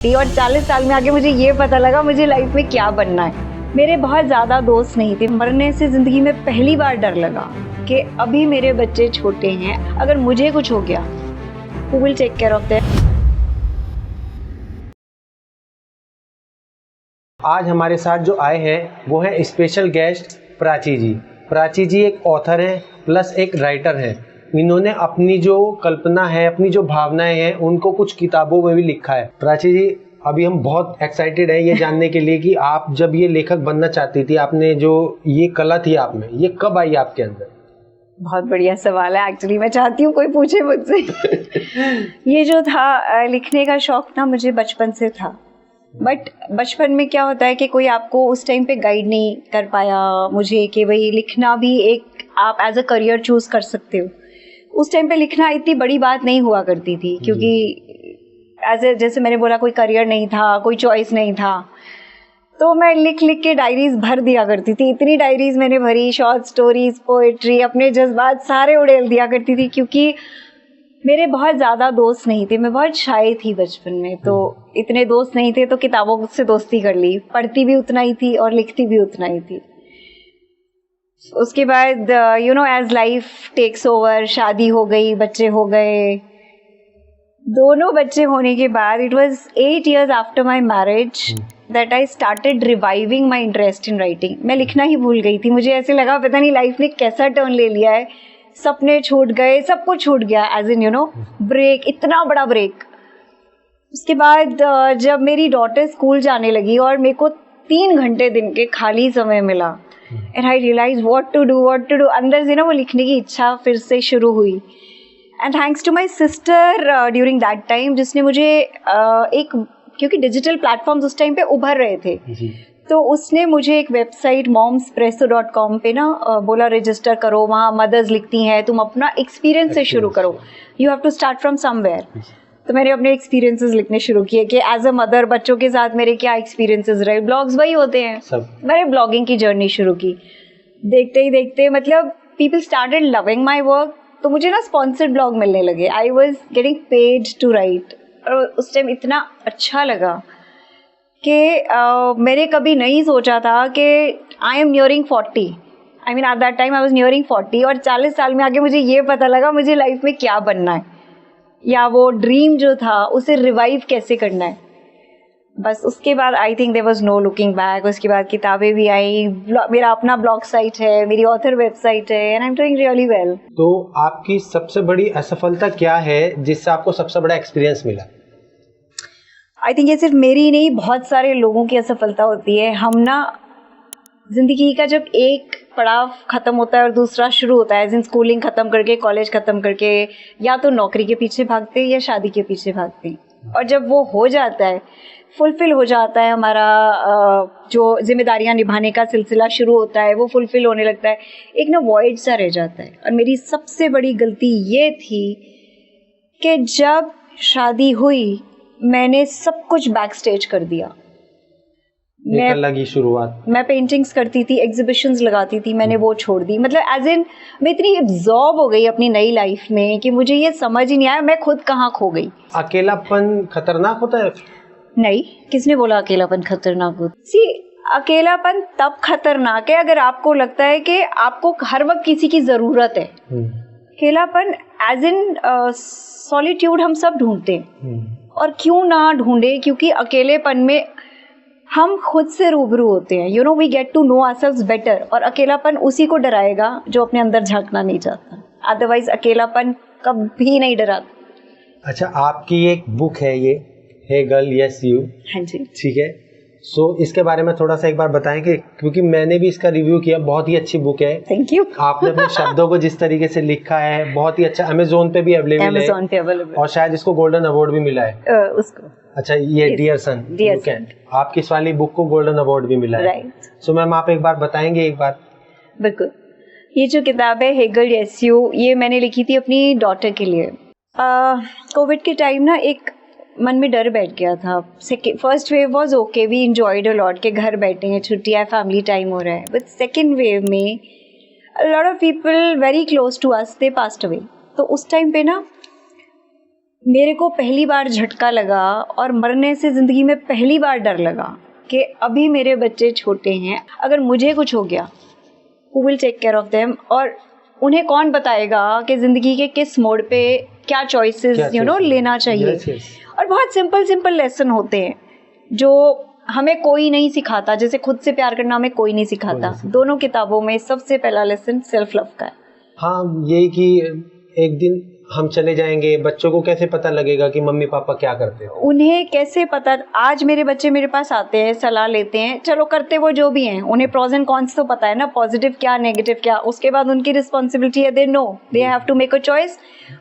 और 40 साल में आके मुझे ये पता लगा मुझे लाइफ में क्या बनना है। मेरे बहुत ज़्यादा दोस्त नहीं थे। मरने से ज़िंदगी में पहली बार डर लगा कि अभी मेरे बच्चे छोटे हैं, अगर मुझे कुछ हो गया who will take care of them। आज हमारे साथ जो आए हैं वो है स्पेशल गेस्ट प्राची जी। प्राची जी एक ऑथर हैं प्लस एक राइटर हैं। इन्होंने अपनी जो कल्पना है, अपनी जो भावनाएं हैं, उनको कुछ किताबों में भी लिखा है। प्राची जी, अभी हम बहुत एक्साइटेड हैं ये जानने के लिए कि आप जब ये लेखक बनना चाहती थी, आपने जो ये कला थी आप में, ये कब आई आपके अंदर? बहुत बढ़िया सवाल है। एक्चुअली मैं चाहती हूँ कोई पूछे मुझसे। ये जो था लिखने का शौक ना मुझे बचपन से था, बट बचपन में क्या होता है कि कोई आपको उस टाइम पे गाइड नहीं कर पाया मुझे कि भाई लिखना भी एक आप एज अ करियर चूज कर सकते हो। उस टाइम पे लिखना इतनी बड़ी बात नहीं हुआ करती थी, क्योंकि जैसे मैंने बोला कोई करियर नहीं था, कोई चॉइस नहीं था, तो मैं लिख लिख के डायरीज भर दिया करती थी। इतनी डायरीज मैंने भरी, शॉर्ट स्टोरीज, पोएट्री, अपने जज्बात सारे उड़ेल दिया करती थी, क्योंकि मेरे बहुत ज़्यादा दोस्त नहीं थे। मैं बहुत शाय थी बचपन में, तो इतने दोस्त नहीं थे, तो किताबों से दोस्ती कर ली। पढ़ती भी उतना ही थी और लिखती भी उतना ही थी। उसके बाद एज लाइफ टेक्स ओवर, शादी हो गई, बच्चे हो गए। दोनों बच्चे होने के बाद it was 8 years after my marriage that I started reviving my interest in writing. मैं लिखना ही भूल गई थी। मुझे ऐसे लगा पता नहीं लाइफ ने कैसा टर्न ले लिया है, सपने छूट गए, सब कुछ छूट गया, एज इन ब्रेक, इतना बड़ा ब्रेक। उसके बाद जब मेरी डॉटर स्कूल जाने लगी और मेरे को 3 घंटे दिन के खाली समय मिला, and I realise what to do. अंदर से ना वो लिखने की इच्छा फिर से शुरू हुई। And thanks to my sister during that time, जिसने मुझे क्योंकि डिजिटल प्लेटफॉर्म्स उस टाइम पे उभर रहे थे, तो उसने मुझे एक वेबसाइट momspresso.com पे ना बोला रजिस्टर करो, वहाँ मदर्स लिखती हैं, तुम अपना एक्सपीरियंस से शुरू करो, you have to start from somewhere. तो मैंने अपने एक्सपीरियंसेस लिखने शुरू किए कि एज अ मदर बच्चों के साथ मेरे क्या एक्सपीरियंसेस रहे। ब्लॉग्स वही होते हैं सब। मैंने ब्लॉगिंग की जर्नी शुरू की। देखते ही देखते मतलब people started loving my work, तो मुझे ना स्पॉन्सर्ड ब्लॉग मिलने लगे। I was getting paid to write, और उस टाइम इतना अच्छा लगा कि मैंने कभी नहीं सोचा था कि I am nearing 40, I mean at that time I was nearing 40, और 40 साल में आके मुझे ये पता लगा मुझे लाइफ में क्या बनना है, या वो ड्रीम जो था उसे रिवाइव कैसे करना है। बस उसके बाद I think there was no looking back. उसके बाद किताबें भी आई, मेरा अपना ब्लॉग साइट है, मेरी ऑथर वेबसाइट है, and I am doing really well. तो आपकी सबसे बड़ी असफलता क्या है जिससे आपको सबसे बड़ा एक्सपीरियंस मिला? आई थिंक ये सिर्फ मेरी नहीं, बहुत सारे लोगों की असफलता होती है। हम ना जिंदगी का जब एक पड़ाव खत्म होता है और दूसरा शुरू होता है, जिन स्कूलिंग खत्म करके, कॉलेज खत्म करके, या तो नौकरी के पीछे भागते या शादी के पीछे भागते, और जब वो हो जाता है, फुलफिल हो जाता है, हमारा जो जिम्मेदारियां निभाने का सिलसिला शुरू होता है वो फुलफिल होने लगता है, एक ना वॉइड सा रह जाता है। और मेरी सबसे बड़ी गलती ये थी कि जब शादी हुई मैंने सब कुछ बैक स्टेज कर दिया। मैं लगी शुरुआत, मैं पेंटिंग्स करती थी, एग्जीबिशंस लगाती थी, मैंने वो छोड़ दी। मतलब एज इन मैं इतनी एब्जॉर्ब हो गई अपनी नई लाइफ में कि मुझे ये समझ ही नहीं आया मैं खुद कहाँ खो गई। अकेलापन खतरनाक होता है? नहीं, किसने बोला अकेलापन खतरनाक होता? सी, अकेलापन तब खतरनाक है अगर आपको लगता है कि आपको हर वक्त किसी की जरूरत है। अकेलापन एज इन सॉलिट्यूड हम सब ढूंढते हैं, और क्यों ना ढूंढे, क्योंकि अकेलेपन में हम खुद से रूबरू होते हैं, we get to know ourselves better. और अकेलापन उसी को डराएगा जो अपने अंदर झांकना नहीं चाहता, अदरवाइज अकेलापन कभी नहीं डराता। अच्छा, आपकी एक बुक है ये, हे गर्ल यस यू। हाँ जी, ठीक है। सो इसके बारे में थोड़ा सा एक बार बताएं कि क्योंकि मैंने भी इसका रिव्यू किया, बहुत ही अच्छी बुक है। Thank you. आपने अपने शब्दों को जिस तरीके से लिखा है बहुत ही अच्छा। अमेज़न पे भी अवेलेबल है, और शायद इसको गोल्डन अवार्ड भी मिला है उसको। अच्छा, ये डियर सन, आपकी इस वाली बुक को गोल्डन अवार्ड भी मिला है, राइट? सो मैम आप एक बार बताएंगे? एक बार बिल्कुल। ये जो किताब है हे गर्ल यस यू, ये मैंने लिखी थी अपनी डॉटर के लिए। कोविड के टाइम ना एक मन में डर बैठ गया था। First wave was okay, we enjoyed a lot के घर बैठे हैं, छुट्टियां, फैमिली टाइम हो रहा है। बट सेकेंड वेव में a lot of people very close to us they passed away. तो उस टाइम पे ना मेरे को पहली बार झटका लगा और मरने से ज़िंदगी में पहली बार डर लगा कि अभी मेरे बच्चे छोटे हैं, अगर मुझे कुछ हो गया who will take care of them, और उन्हें कौन बताएगा कि ज़िंदगी के किस मोड़ पे क्या चॉइसेस लेना चाहिए। और बहुत सिंपल लेसन होते हैं जो हमें कोई नहीं सिखाता, जैसे खुद से प्यार करना हमें कोई नहीं सिखाता। दोनों किताबों में सबसे पहला लेसन सेल्फ लव का है। हाँ, यही कि एक दिन हम चले जाएंगे, बच्चों को कैसे पता लगेगा कि मम्मी पापा क्या करते हैं, उन्हें कैसे पता। आज मेरे बच्चे मेरे पास आते हैं, सलाह लेते हैं, चलो करते वो जो भी हैं, उन्हें प्रोज एंड कॉन्स तो पता है ना, पॉजिटिव क्या नेगेटिव क्या, उसके बाद उनकी रिस्पॉन्सिबिलिटी है, they know they have to make a choice,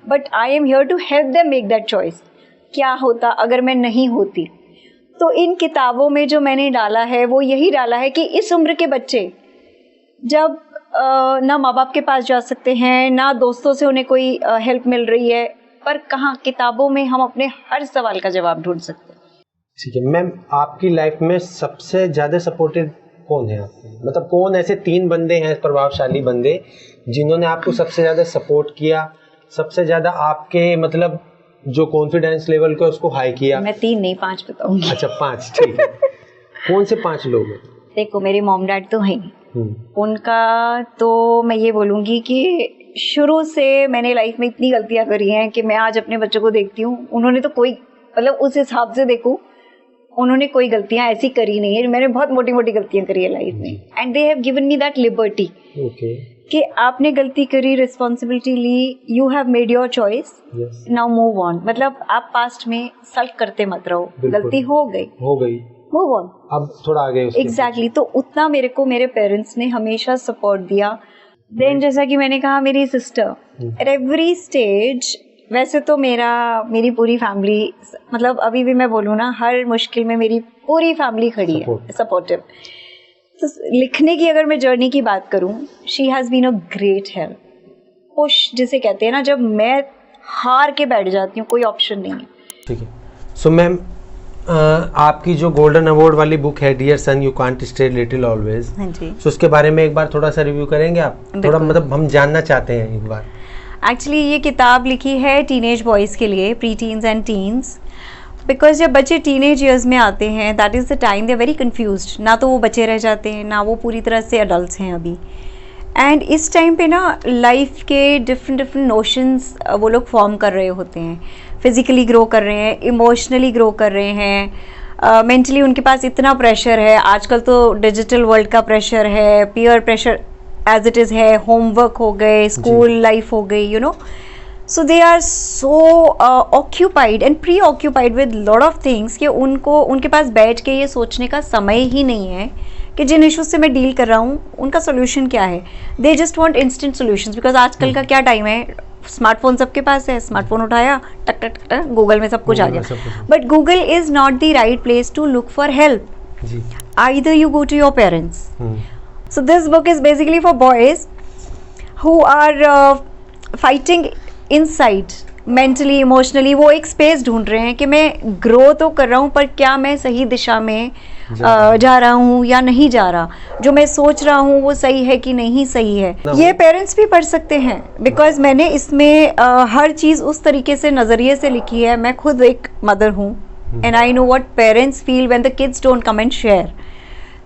but I am here to help them make that choice. क्या होता अगर मैं नहीं होती? तो इन किताबों में जो मैंने डाला है वो यही डाला है कि इस उम्र के बच्चे जब ना माँ बाप के पास जा सकते हैं, ना दोस्तों से उन्हें कोई हेल्प मिल रही है, पर कहाँ किताबों में हम अपने हर सवाल का जवाब ढूंढ सकते हैं। ठीक है मैम, आपकी लाइफ में सबसे ज़्यादा सपोर्टिव कौन है आपके? मतलब कौन ऐसे 3 बंदे हैं, प्रभावशाली बंदे, जिन्होंने आपको सबसे ज़्यादा सपोर्ट किया, सबसे ज़्यादा आपके मतलब जो कॉन्फिडेंस लेवल को उसको हाई किया? मैं 3 नहीं 5 बताऊंगी। अच्छा 5, ठीक है। कौन से 5 लोग हैं? देखो, मेरे मॉम डैड तो हैं, उनका तो मैं ये बोलूँगी कि शुरू से मैंने लाइफ में इतनी गलतियाँ करी हैं कि मैं आज अपने बच्चों को देखती हूँ, उन्होंने तो कोई मतलब उस हिसाब से देखूँ उन्होंने कोई गलतियाँ ऐसी करी नहीं है। मैंने बहुत मोटी मोटी गलतियाँ करी है लाइफ में, and they have given me that liberty कि आपने गलती करी, रिस्पॉन्सिबिलिटी ली, you have made your choice, now move on. मतलब आप पास्ट में सल्ट करते मत रहो, गलती हो गई मूव ऑन, अब थोड़ा आगे। एग्जैक्टली तो उतना मेरे को मेरे पेरेंट्स ने हमेशा सपोर्ट दिया। देन जैसा कि मैंने कहा, मेरी सिस्टर एट एवरी स्टेज, वैसे तो मेरी पूरी फैमिली, मतलब अभी भी मैं बोलूँ ना, हर मुश्किल में मेरी पूरी फैमिली खड़ी है, सपोर्टिव। तो लिखने की अगर मैं जर्नी की बात करूँ, she has been a great help. Push जिसे कहते हैं ना, जब मैं हार के बैठ जाती हूँ, कोई ऑप्शन नहीं है। ठीक है। सो मैम, आपकी जो गोल्डन अवार्ड वाली बुक है dear son you can't stay little always, हाँ जी, तो उसके बारे में एक बार थोड़ा सा रिव्यू करेंगे आप? थोड़ा मतलब हम जानना चाहते हैं एक बार। एक्चुअली ये किताब लिखी है टीनेज बॉयज़ के लिए, preteens and teens, because जब बच्चे टीनेज ईयर्स में आते हैं, that is the time they are very confused, ना तो वो बच्चे रह जाते हैं, ना वो पूरी तरह से अडल्ट हैं अभी। एंड इस टाइम पे ना लाइफ के डिफरेंट नोशंस वो लोग फॉर्म कर रहे होते हैं, फिज़िकली ग्रो कर रहे हैं, इमोशनली ग्रो कर रहे हैं, मेंटली उनके पास इतना प्रेशर है। आजकल तो डिजिटल वर्ल्ड का प्रेशर है, peer pressure as it is है, होमवर्क हो गए, स्कूल लाइफ हो गई, you know, so they are so occupied and preoccupied with lot of things कि उनके पास बैठ के ये सोचने का समय ही नहीं है कि जिन इशूज से मैं डील कर रहा हूँ उनका सोल्यूशन क्या है। They just want instant solutions, because आजकल का क्या टाइम है, स्मार्टफोन सबके पास है, स्मार्टफोन उठाया, टक टक टक, गूगल में सब कुछ आ गया। But Google is not the right place to look for help, either you go to your parents. So this book is basically for boys who are fighting inside, mentally emotionally. वो एक space ढूंढ रहे हैं कि मैं grow तो कर रहा हूँ, पर क्या मैं सही दिशा में जा रहा हूँ या नहीं जा रहा, जो मैं सोच रहा हूँ वो सही है कि नहीं सही है। ये पेरेंट्स भी पढ़ सकते हैं, बिकॉज मैंने इसमें हर चीज़ उस तरीके से नज़रिए से लिखी है। मैं खुद एक मदर हूँ, and I know what parents feel when the kids don't come and share.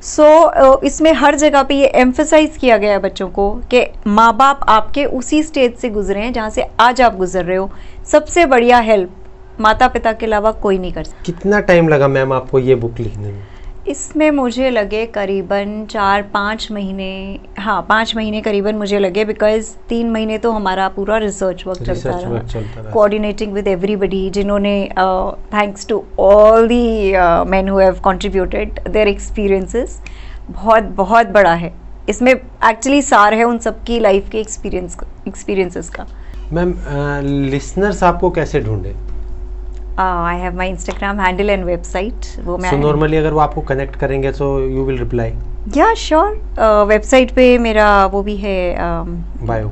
So इसमें हर जगह पे ये एम्फसाइज किया गया है बच्चों को कि माँ बाप आपके उसी स्टेज से गुजरे हैं जहाँ से आज आप गुजर रहे हो। सबसे बढ़िया हेल्प माता पिता के अलावा कोई नहीं कर सकता। कितना टाइम लगा मैम आपको ये बुक लिखने में? इसमें मुझे लगे करीबन 4-5 महीने, हाँ 5 महीने करीबन मुझे लगे, बिकॉज 3 महीने तो हमारा पूरा रिसर्च वर्क चलता रहा, कोऑर्डिनेटिंग विद एवरीबडी, जिन्होंने thanks to all the man who have contributed their experiences. बहुत बहुत बड़ा है, इसमें एक्चुअली सार है उन सबकी लाइफ के एक्सपीरियंसेस का। मैम लिसनर्स आपको कैसे ढूंढे? I have my Instagram handle and website. वो मैं नॉर्मली अगर वो आपको कनेक्ट करेंगे तो यू विल रिप्लाई? या श्योर, वेबसाइट पे मेरा वो भी है, bio,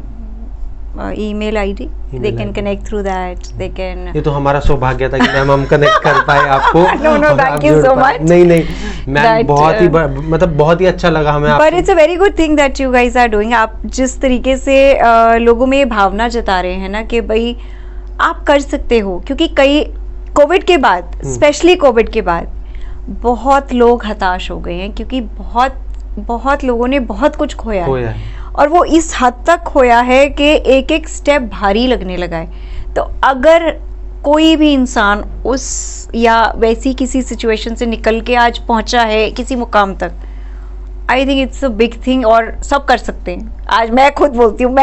email ID, they can connect through that, they can. ये तो हमारा सौभाग्य था कि मैम हम कनेक्ट कर पाए आपको। No thank you so much. नहीं मैम, बहुत ही मतलब बहुत ही अच्छा लगा हमें। But it's a very good thing that you guys are doing. आप जिस तरीके से लोगों में ये भावना जता रहे हैं ना कि भाई आप कर सकते हो, क्योंकि कई कोविड के बाद, स्पेशली कोविड के बाद बहुत लोग हताश हो गए हैं, क्योंकि बहुत लोगों ने बहुत कुछ खोया है। और वो इस हद तक खोया है कि एक एक स्टेप भारी लगने लगा है। तो अगर कोई भी इंसान उस या वैसी किसी सिचुएशन से निकल के आज पहुंचा है किसी मुकाम तक, I think it's a big thing, और सब कर सकते हैं। आज मैं खुद बोलती हूँ,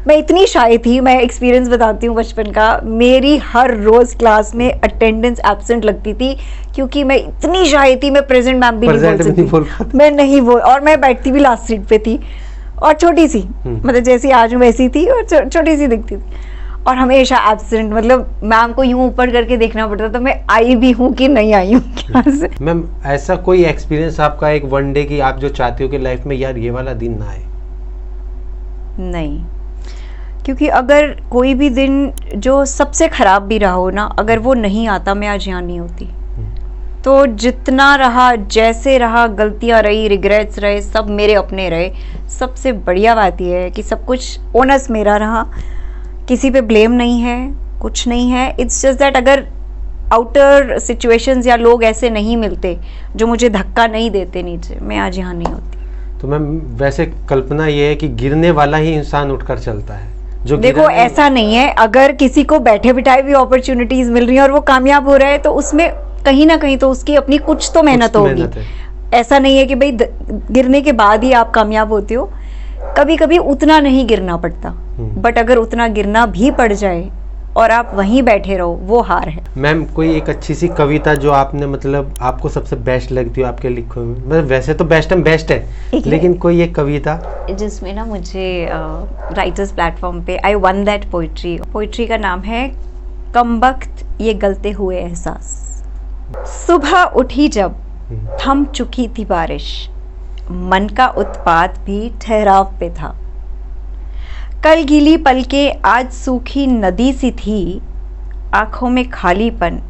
मैं इतनी शाय थी, मैं एक्सपीरियंस बताती हूँ बचपन का, मेरी हर रोज क्लास में अटेंडेंस एब्सेंट लगती थी, क्योंकि मैं इतनी शाय थी, मैं प्रेजेंट मैम भी नहीं बोल सकती, मैं नहीं बोल, और मैं बैठती भी लास्ट सीट पे थी, और छोटी सी, मतलब जैसी आज हूँ वैसी थी, और छोटी सी दिखती थी, और हमेशा एब्सेंट, मतलब मैम को यूं ऊपर करके देखना पड़ता था मैं आई भी हूँ कि नहीं आई हूँ क्लास से। मैम ऐसा कोई एक्सपीरियंस आपका एक वन डे की आप जो चाहती हो कि लाइफ में यार ये वाला दिन ना आए? नहीं, क्योंकि अगर कोई भी दिन जो सबसे खराब भी रहा हो ना, अगर वो नहीं आता, मैं आज यहाँ नहीं होती। तो जितना रहा, जैसे रहा, गलतियां रही, रिग्रेट्स रहे, सब मेरे अपने रहे। सबसे बढ़िया बात यह है कि सब कुछ ओनस मेरा रहा, किसी पे ब्लेम नहीं है, कुछ नहीं है। इट्स जस्ट दैट अगर आउटर सिचुएशंस या लोग ऐसे नहीं मिलते जो मुझे धक्का नहीं देते नीचे, मैं आज यहाँ नहीं होती। तो मैम वैसे कल्पना ये है कि गिरने वाला ही इंसान उठकर चलता है, जो देखो ऐसा नहीं है, अगर किसी को बैठे बिठाए भी अपॉर्चुनिटीज मिल रही हैं और वो कामयाब हो रहा है, तो उसमें कहीं ना कहीं तो उसकी अपनी कुछ तो मेहनत होगी। ऐसा नहीं है कि भाई गिरने के बाद ही आप कामयाब होते हो, कभी कभी उतना नहीं गिरना पड़ता, बट अगर उतना गिरना भी पड़ जाए और आप वहीं बैठे रहो, वो हार है। मैम कोई एक अच्छी सी कविता जो आपने मतलब आपको सबसे बेस्ट लगती हो आपके लिखे हुए, मतलब वैसे तो बेस्ट है लेकिन कोई एक कविता जिसमें ना मुझे राइटर्स प्लेटफॉर्म पे आई वन दैट पोइट्री का नाम है कमबख्त ये गलते हुए एहसास। सुबह उठी जब थम चुकी थी बारिश, मन का उत्पात भी ठहराव पे था। कल गीली पलकें आज सूखी नदी सी थी, आंखों में खालीपन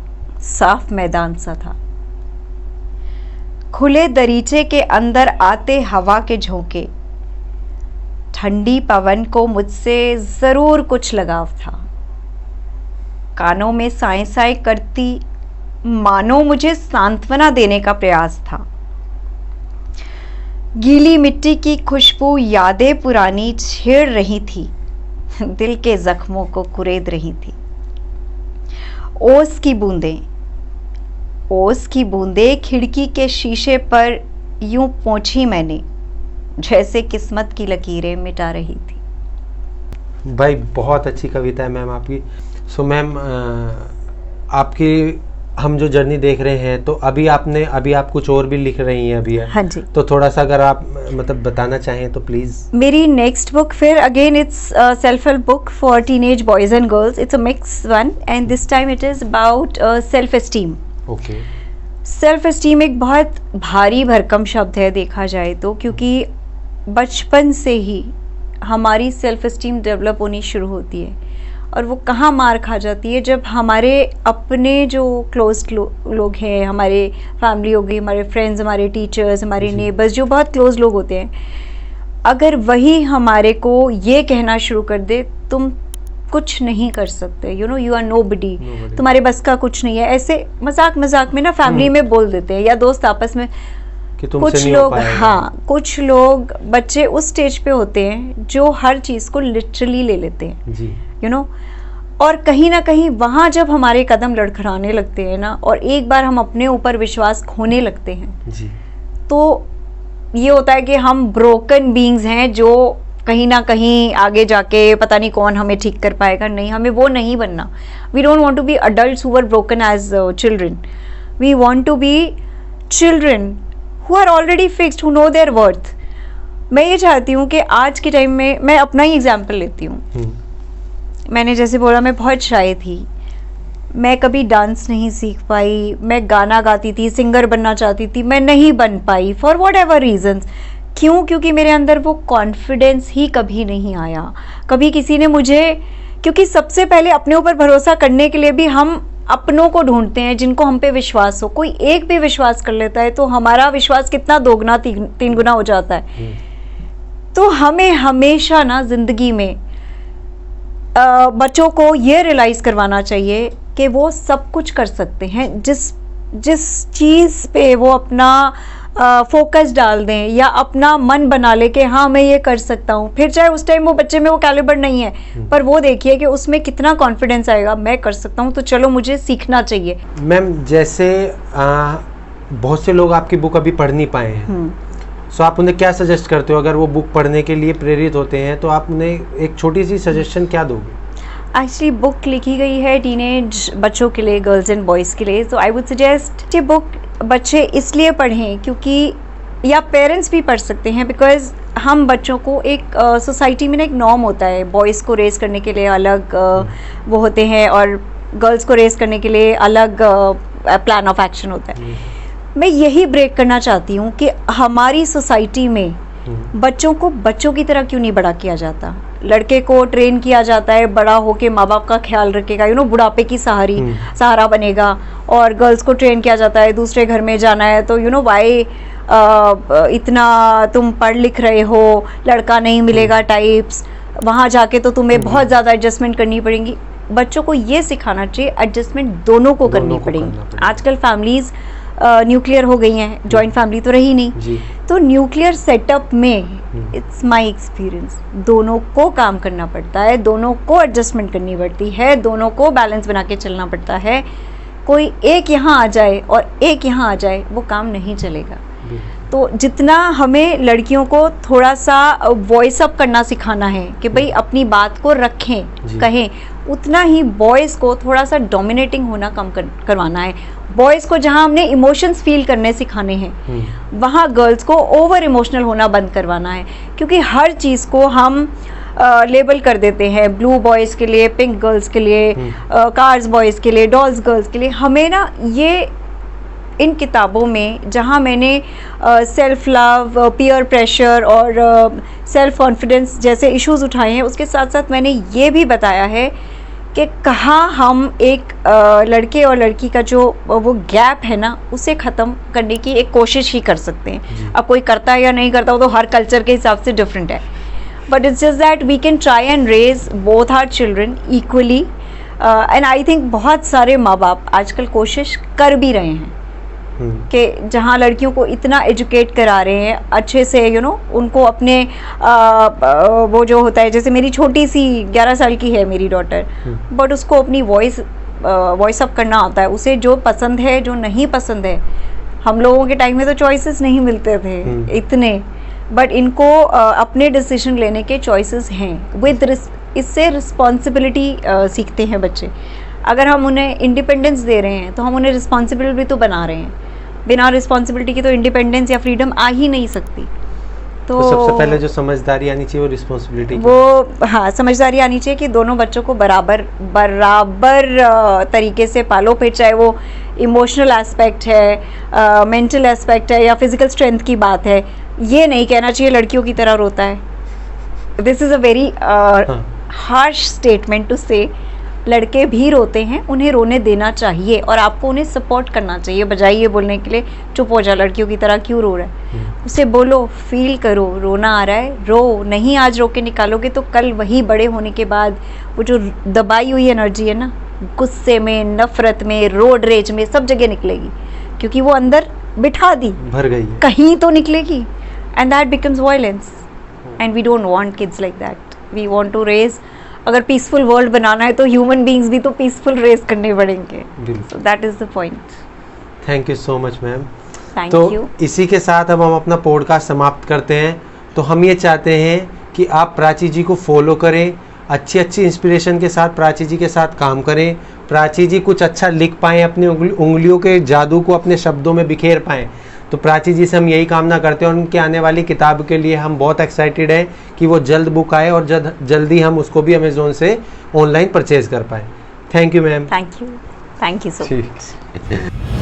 साफ मैदान सा था। खुले दरीचे के अंदर आते हवा के झोंके, ठंडी पवन को मुझसे जरूर कुछ लगाव था। कानों में साए साए करती मानो मुझे सांत्वना देने का प्रयास था। गीली मिट्टी की खुशबू यादें पुरानी छेड़ रही थी, दिल के जख्मों को कुरेद रही थी। ओस की बूंदें खिड़की के शीशे पर यूं पोंछी मैंने, जैसे किस्मत की लकीरें मिटा रही थी। भाई बहुत अच्छी कविता है मैम आपकी। सो मैम आपकी हम जो जर्नी देख रहे हैं, तो अभी आप कुछ और भी लिख रही हैं अभी है? हाँ जी। तो थोड़ा सा अगर आप मतलब बताना चाहें तो प्लीज। मेरी नेक्स्ट बुक फिर again it's self help book for teenage boys and girls. It's a mix one and this time it is about self esteem. Okay. Self esteem एक बहुत भारी भरकम शब्द है देखा जाए तो, क्योंकि बचपन से ही हमारी सेल्फ एस्टीम डेवलप होनी शुरू होती है, और वो कहाँ मार खा जाती है, जब हमारे अपने जो क्लोज लोग हैं, हमारे फैमिली हो गई, हमारे फ्रेंड्स, हमारे टीचर्स, हमारे नेबर्स, जो बहुत क्लोज लोग होते हैं, अगर वही हमारे को ये कहना शुरू कर दे तुम कुछ नहीं कर सकते, you know you are nobody, तुम्हारे बस का कुछ नहीं है, ऐसे मजाक में ना फैमिली में बोल देते हैं या दोस्त आपस में। कुछ लोग, हाँ, कुछ लोग बच्चे उस स्टेज पे होते हैं जो हर चीज को लिटरली ले लेते हैं जी, यू नो। और कहीं ना कहीं वहां जब हमारे कदम लड़खड़ाने लगते हैं ना, और एक बार हम अपने ऊपर विश्वास खोने लगते हैं जी, तो ये होता है कि हम ब्रोकन बीइंग्स हैं, जो कहीं ना कहीं आगे जाके पता नहीं कौन हमें ठीक कर पाएगा। नहीं, हमें वो नहीं बनना। We don't want to be adults who are broken as children. We want to be children who are already fixed, who know their worth। मैं ये चाहती हूँ कि आज के टाइम में, मैं अपना ही एग्जाम्पल लेती हूँ। मैंने जैसे बोला मैं बहुत शाय थी, मैं कभी डांस नहीं सीख पाई, मैं गाना गाती थी, सिंगर बनना चाहती थी, मैं नहीं बन पाई फॉर वॉट एवर रीजन्स। क्यों? क्योंकि मेरे अंदर वो कॉन्फिडेंस ही कभी नहीं आया। कभी किसी ने मुझे, क्योंकि सबसे पहले अपने ऊपर भरोसा करने के लिए भी हम अपनों को ढूंढते हैं जिनको हम पे विश्वास हो। कोई एक भी विश्वास कर लेता है तो हमारा विश्वास कितना दोगुना तीन गुना हो जाता है। तो हमें हमेशा ना जिंदगी में बच्चों को ये रियलाइज़ करवाना चाहिए कि वो सब कुछ कर सकते हैं, जिस चीज़ पे वो अपना फोकस डाल दें या अपना मन बना ले कि हाँ मैं ये कर सकता हूँ, फिर चाहे उस टाइम वो बच्चे में वो कैलिबर नहीं है, पर वो देखिए कि उसमें कितना कॉन्फिडेंस आएगा, मैं कर सकता हूँ तो चलो मुझे सीखना चाहिए। मैम जैसे बहुत से लोग आपकी बुक अभी पढ़ नहीं पाए हैं, सो आप उन्हें क्या सजेस्ट करते हो? अगर वो बुक पढ़ने के लिए प्रेरित होते हैं तो आप उन्हें एक छोटी सी सजेशन क्या दोगे? एक्चुअली बुक लिखी गई है टीनेज बच्चों के लिए, गर्ल्स एंड बॉयज़ के लिए, तो आई वुड सजेस्ट ये बुक बच्चे इसलिए पढ़ें क्योंकि, या पेरेंट्स भी पढ़ सकते हैं, बिकॉज हम बच्चों को एक सोसाइटी में ना एक नॉर्म होता है, बॉयज़ को रेस करने के लिए अलग वो होते हैं और गर्ल्स को रेस करने के लिए अलग प्लान ऑफ एक्शन होता है। मैं यही ब्रेक करना चाहती हूँ कि हमारी सोसाइटी में बच्चों को बच्चों की तरह क्यों नहीं बड़ा किया जाता। लड़के को ट्रेन किया जाता है बड़ा होके माँ बाप का ख्याल रखेगा, बुढ़ापे की सहारा बनेगा, और गर्ल्स को ट्रेन किया जाता है दूसरे घर में जाना है तो वाई इतना तुम पढ़ लिख रहे हो, लड़का नहीं मिलेगा टाइप्स, वहाँ जाके तो तुम्हें बहुत ज़्यादा एडजस्टमेंट करनी पड़ेगी। बच्चों को ये सिखाना चाहिए एडजस्टमेंट दोनों को करनी पड़ेगी। आजकल फैमिलीज़ न्यूक्लियर हो गई हैं, जॉइंट फैमिली तो रही नहीं, तो न्यूक्लियर सेटअप में इट्स माय एक्सपीरियंस दोनों को काम करना पड़ता है, दोनों को एडजस्टमेंट करनी पड़ती है, दोनों को बैलेंस बना के चलना पड़ता है। कोई एक यहाँ आ जाए और एक यहाँ आ जाए वो काम नहीं चलेगा। तो जितना हमें लड़कियों को थोड़ा सा वॉइस अप करना सिखाना है कि भाई अपनी बात को रखें, कहें, उतना ही बॉयज़ को थोड़ा सा डोमिनेटिंग होना कम करवाना है। बॉयज़ को जहां हमने इमोशंस फील करने सिखाने हैं, वहां गर्ल्स को ओवर इमोशनल होना बंद करवाना है, क्योंकि हर चीज़ को हम लेबल कर देते हैं, ब्लू बॉयज़ के लिए, पिंक गर्ल्स के लिए, कार्स बॉयज़ के लिए, डॉल्स गर्ल्स के लिए। हमें ना ये इन किताबों में जहाँ मैंने सेल्फ लव, पीयर प्रेशर और सेल्फ कॉन्फिडेंस जैसे इश्यूज उठाए हैं, उसके साथ साथ मैंने ये भी बताया है कि कहाँ हम एक लड़के और लड़की का जो वो गैप है ना, उसे ख़त्म करने की एक कोशिश ही कर सकते हैं। अब कोई करता है या नहीं करता, वो तो हर कल्चर के हिसाब से डिफरेंट है, but it's just that we can try and raise both our children equally. And I think बहुत सारे माँ बाप आजकल कोशिश कर भी रहे हैं कि जहाँ लड़कियों को इतना एजुकेट करा रहे हैं अच्छे से, उनको अपने वो जो होता है, जैसे मेरी छोटी सी 11 साल की है मेरी डॉटर, बट उसको अपनी वॉइस अप करना आता है, उसे जो पसंद है जो नहीं पसंद है। हम लोगों के टाइम में तो चॉइसेस नहीं मिलते थे इतने, बट इनको अपने डिसीजन लेने के चॉइसेस हैं। इससे रिस्पॉन्सिबिलिटी सीखते हैं बच्चे। अगर हम उन्हें इंडिपेंडेंस दे रहे हैं तो हम उन्हें रिस्पॉन्सिबल भी तो बना रहे हैं। बिना रिस्पॉन्सिबिलिटी की तो इंडिपेंडेंस या फ्रीडम आ ही नहीं सकती। तो सबसे पहले जो समझदारी आनी चाहिए वो रिस्पॉन्सिबिलिटी, समझदारी आनी चाहिए कि दोनों बच्चों को बराबर तरीके से पालो, फिर चाहे वो इमोशनल एस्पेक्ट है, मेंटल एस्पेक्ट है या फिजिकल स्ट्रेंथ की बात है। ये नहीं कहना चाहिए लड़कियों की तरह रोता है। This is a very harsh statement to say. लड़के भी रोते हैं, उन्हें रोने देना चाहिए और आपको उन्हें सपोर्ट करना चाहिए, बजाय ये बोलने के लिए चुप हो जा, लड़कियों की तरह क्यों रो रहा है। उसे बोलो, फील करो, रोना आ रहा है रो, नहीं आज रो के निकालोगे तो कल वही बड़े होने के बाद वो जो दबाई हुई एनर्जी है ना, गुस्से में, नफरत में, रोड रेज में, सब जगह निकलेगी, क्योंकि वो अंदर बिठा दी, भर गई, कहीं तो निकलेगी, and that becomes violence, and we don't want kids like that. We want to raise, अगर पीसफुल वर्ल्ड बनाना है तो ह्यूमन बीइंग्स भी तो पीसफुल रेस करने पड़ेंगे। So that is the point. Thank you so much ma'am. Thank तो you. इसी के साथ अब हम अपना पॉडकास्ट समाप्त करते हैं। तो हम ये चाहते हैं कि आप प्राची जी को फॉलो करें, अच्छी इंस्पिरेशन के साथ प्राची जी के साथ काम करें, प्राची जी कुछ अच्छा लिख पाएँ, अपनी उंगलियों के जादू को अपने शब्दों में बिखेर पाएँ। तो प्राची जी से हम यही कामना करते हैं और उनके आने वाली किताब के लिए हम बहुत एक्साइटेड हैं कि वो जल्द बुक आए और जल्दी हम उसको भी अमेज़ोन से ऑनलाइन परचेज कर पाएँ। Thank you ma'am. Thank you so much.